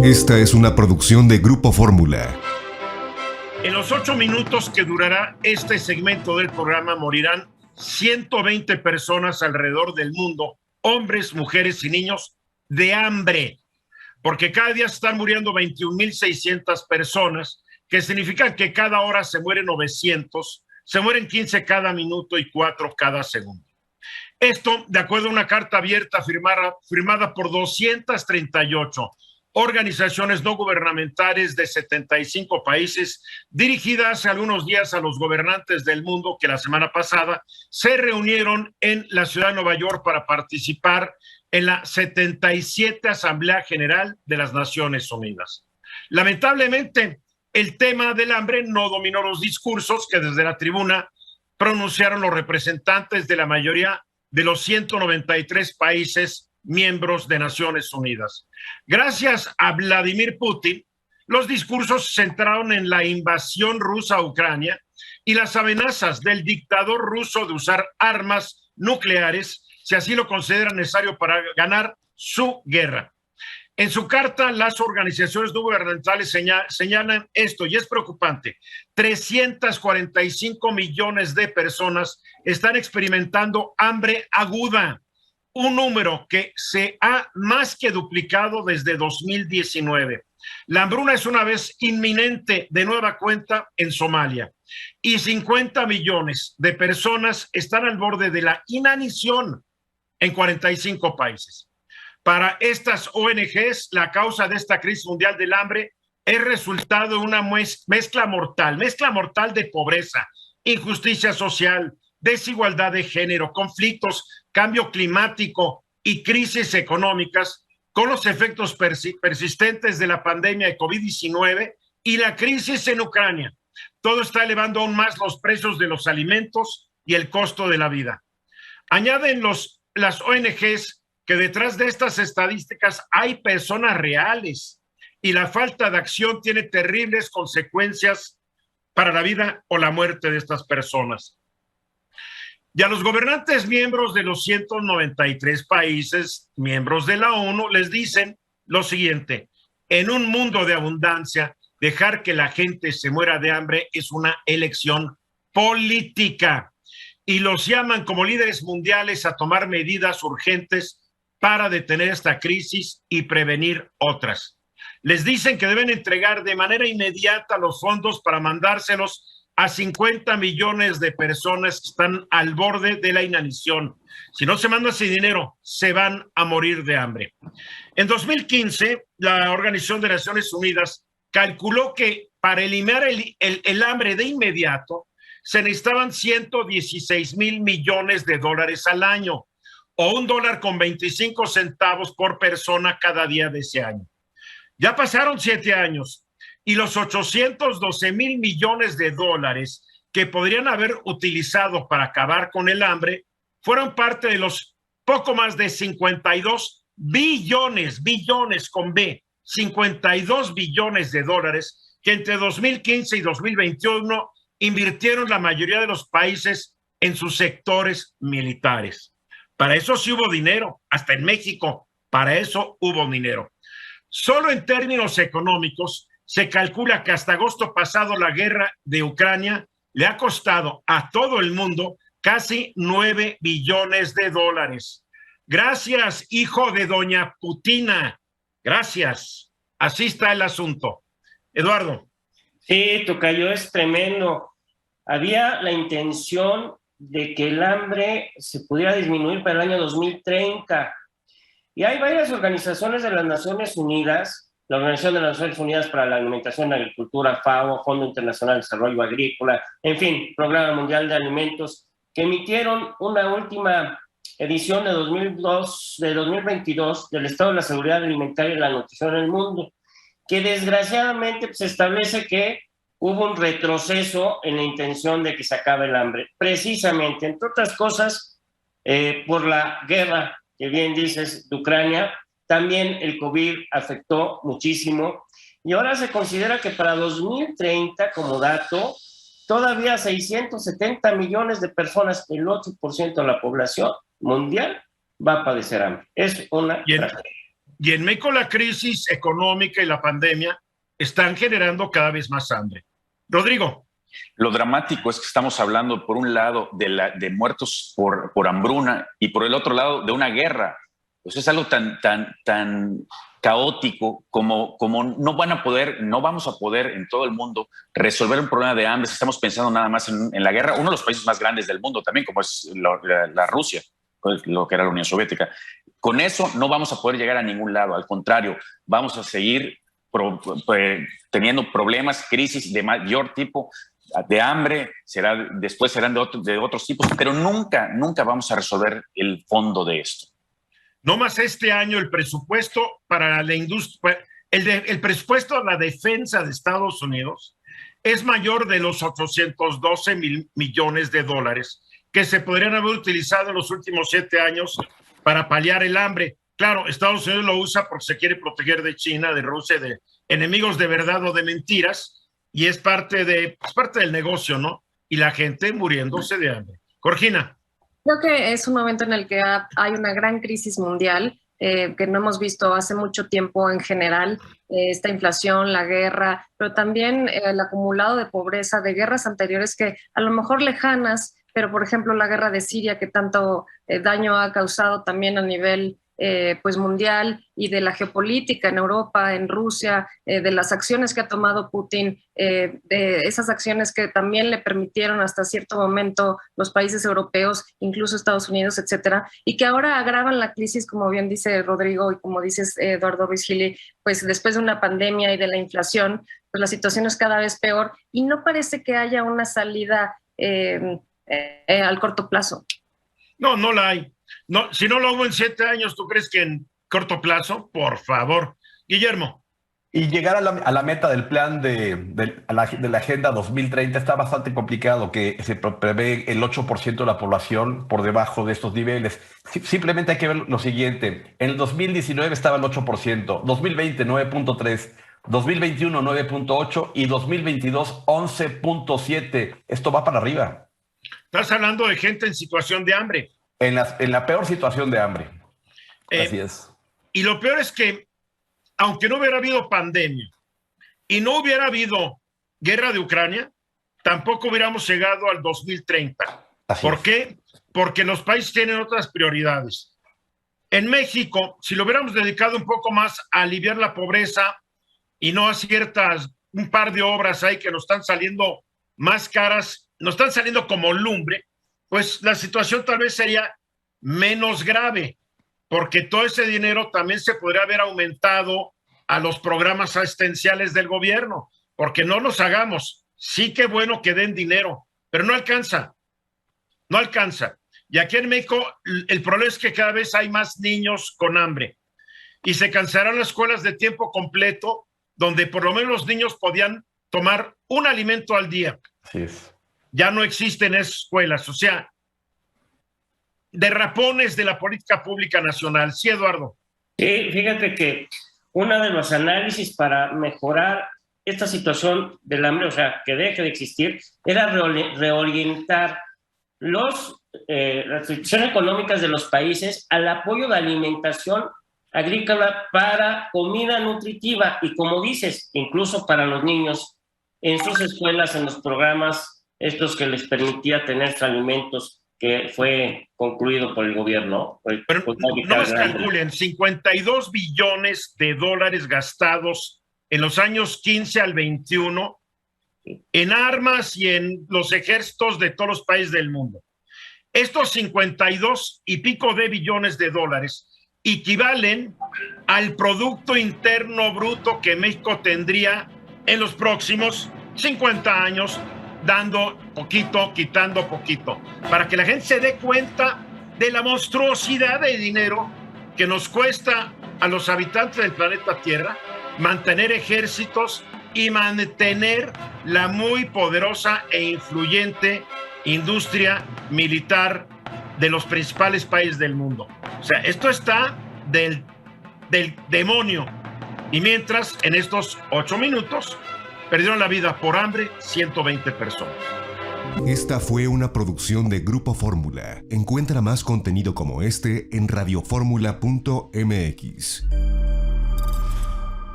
Esta es una producción de Grupo Fórmula. En los 8 minutos que durará este segmento del programa morirán 120 personas alrededor del mundo, hombres, mujeres y niños, de hambre, porque cada día están muriendo 21,600 personas, que significa que cada hora se mueren 900, se mueren 15 cada minuto y 4 cada segundo. Esto, de acuerdo a una carta abierta firmada por 238 organizaciones no gubernamentales de 75 países, dirigida hace algunos días a los gobernantes del mundo que la semana pasada se reunieron en la ciudad de Nueva York para participar en la 77 Asamblea General de las Naciones Unidas. Lamentablemente, el tema del hambre no dominó los discursos que desde la tribuna pronunciaron los representantes de la mayoría de los 193 países miembros de Naciones Unidas. Gracias a Vladimir Putin, los discursos se centraron en la invasión rusa a Ucrania y las amenazas del dictador ruso de usar armas nucleares, si así lo considera necesario para ganar su guerra. En su carta, las organizaciones no gubernamentales señalan esto, y es preocupante. 345 millones de personas están experimentando hambre aguda, un número que se ha más que duplicado desde 2019. La hambruna es una vez inminente de nueva cuenta en Somalia, y 50 millones de personas están al borde de la inanición en 45 países. Para estas ONGs, la causa de esta crisis mundial del hambre es resultado de una mezcla mortal de pobreza, injusticia social, desigualdad de género, conflictos, cambio climático y crisis económicas, con los efectos persistentes de la pandemia de COVID-19 y la crisis en Ucrania. Todo está elevando aún más los precios de los alimentos y el costo de la vida. Añaden las ONGs que detrás de estas estadísticas hay personas reales, y la falta de acción tiene terribles consecuencias para la vida o la muerte de estas personas. Y a los gobernantes miembros de los 193 países miembros de la ONU les dicen lo siguiente: en un mundo de abundancia, dejar que la gente se muera de hambre es una elección política, y los llaman como líderes mundiales a tomar medidas urgentes para detener esta crisis y prevenir otras. Les dicen que deben entregar de manera inmediata los fondos para mandárselos a 50 millones de personas que están al borde de la inanición. Si no se manda ese dinero, se van a morir de hambre. En 2015, la Organización de Naciones Unidas calculó que para eliminar el hambre de inmediato se necesitaban 116,000 millones de dólares al año, o $1.25 por persona cada día de ese año. Ya pasaron 7 años y los 812,000 millones de dólares que podrían haber utilizado para acabar con el hambre fueron parte de los poco más de 52 billones con B, 52 billones de dólares que entre 2015 y 2021 invirtieron la mayoría de los países en sus sectores militares. Para eso sí hubo dinero, hasta en México, para eso hubo dinero. Solo en términos económicos, se calcula que hasta agosto pasado la guerra de Ucrania le ha costado a todo el mundo casi 9 billones de dólares. Gracias, hijo de doña Putina. Gracias. Así está el asunto. Eduardo. Sí, tocayo, es tremendo. Había la intención de que el hambre se pudiera disminuir para el año 2030. Y hay varias organizaciones de las Naciones Unidas, la Organización de las Naciones Unidas para la Alimentación y la Agricultura, FAO, Fondo Internacional de Desarrollo Agrícola, en fin, Programa Mundial de Alimentos, que emitieron una última edición de 2022 del Estado de la Seguridad Alimentaria y la Nutrición en el Mundo, que desgraciadamente pues, establece que hubo un retroceso en la intención de que se acabe el hambre, precisamente, entre otras cosas, por la guerra, que bien dices, de Ucrania. También el COVID afectó muchísimo, y ahora se considera que para 2030, como dato, todavía 670 millones de personas, el 8% de la población mundial, va a padecer hambre. Es una tragedia. Y en México la crisis económica y la pandemia están generando cada vez más hambre. Rodrigo. Lo dramático es que estamos hablando, por un lado, de muertos por hambruna y por el otro lado, de una guerra. Pues es algo tan caótico como no vamos a poder en todo el mundo resolver un problema de hambre si estamos pensando nada más en la guerra. Uno de los países más grandes del mundo también, como es la Rusia, lo que era la Unión Soviética. Con eso no vamos a poder llegar a ningún lado. Al contrario, vamos a seguir teniendo problemas, crisis de mayor tipo, de hambre, después serán de otros tipos, pero nunca vamos a resolver el fondo de esto. No más este año el presupuesto para la industria, el presupuesto a la defensa de Estados Unidos es mayor de los 812 mil millones de dólares que se podrían haber utilizado en los últimos 7 años para paliar el hambre. Claro, Estados Unidos lo usa porque se quiere proteger de China, de Rusia, de enemigos de verdad o de mentiras, y es parte del negocio, ¿no? Y la gente muriéndose de hambre. Georgina. Creo que es un momento en el que hay una gran crisis mundial que no hemos visto hace mucho tiempo en general, esta inflación, la guerra, pero también el acumulado de pobreza de guerras anteriores que a lo mejor lejanas, pero por ejemplo la guerra de Siria que tanto daño ha causado también a nivel pues mundial, y de la geopolítica en Europa, en Rusia, de las acciones que ha tomado Putin, de esas acciones que también le permitieron hasta cierto momento los países europeos, incluso Estados Unidos, etcétera, y que ahora agravan la crisis, como bien dice Rodrigo y como dices Eduardo Ruiz Gili, pues después de una pandemia y de la inflación, pues la situación es cada vez peor y no parece que haya una salida al corto plazo. No la hay. No, si no lo hubo en 7 años, ¿tú crees que en corto plazo? Por favor. Guillermo. Y llegar a la meta del plan de la Agenda 2030 está bastante complicado, que se prevé el 8% de la población por debajo de estos niveles. Simplemente hay que ver lo siguiente. En el 2019 estaba el 8%, 2020 9.3%, 2021 9.8% y 2022 11.7%. Esto va para arriba. Estás hablando de gente en situación de hambre. En la peor situación de hambre. Así es. Y lo peor es que, aunque no hubiera habido pandemia y no hubiera habido guerra de Ucrania, tampoco hubiéramos llegado al 2030. ¿Por qué? Porque los países tienen otras prioridades. En México, si lo hubiéramos dedicado un poco más a aliviar la pobreza y no a un par de obras ahí que nos están saliendo más caras, nos están saliendo como lumbre, pues la situación tal vez sería menos grave, porque todo ese dinero también se podría haber aumentado a los programas asistenciales del gobierno, porque no los hagamos. Sí que bueno que den dinero, pero no alcanza. Y aquí en México el problema es que cada vez hay más niños con hambre y se cancelaron las escuelas de tiempo completo, donde por lo menos los niños podían tomar un alimento al día. Así es. Ya no existen esas escuelas, o sea, derrapones de la política pública nacional. Sí, Eduardo. Sí, fíjate que uno de los análisis para mejorar esta situación del hambre, o sea, que deje de existir, era reorientar las restricciones económicas de los países al apoyo de alimentación agrícola para comida nutritiva y, como dices, incluso para los niños en sus escuelas, en los programas estos que les permitía tener alimentos, que fue concluido por el gobierno. Pero no más calculen, 52 billones de dólares gastados en los años 15 al 21 en armas y en los ejércitos de todos los países del mundo. Estos 52 y pico de billones de dólares equivalen al Producto Interno Bruto que México tendría en los próximos 50 años, dando poquito, quitando poquito, para que la gente se dé cuenta de la monstruosidad de dinero que nos cuesta a los habitantes del planeta Tierra mantener ejércitos y mantener la muy poderosa e influyente industria militar de los principales países del mundo. O sea, esto está del demonio. Y mientras, en estos 8 minutos, perdieron la vida por hambre 120 personas. Esta fue una producción de Grupo Fórmula. Encuentra más contenido como este en radioformula.mx.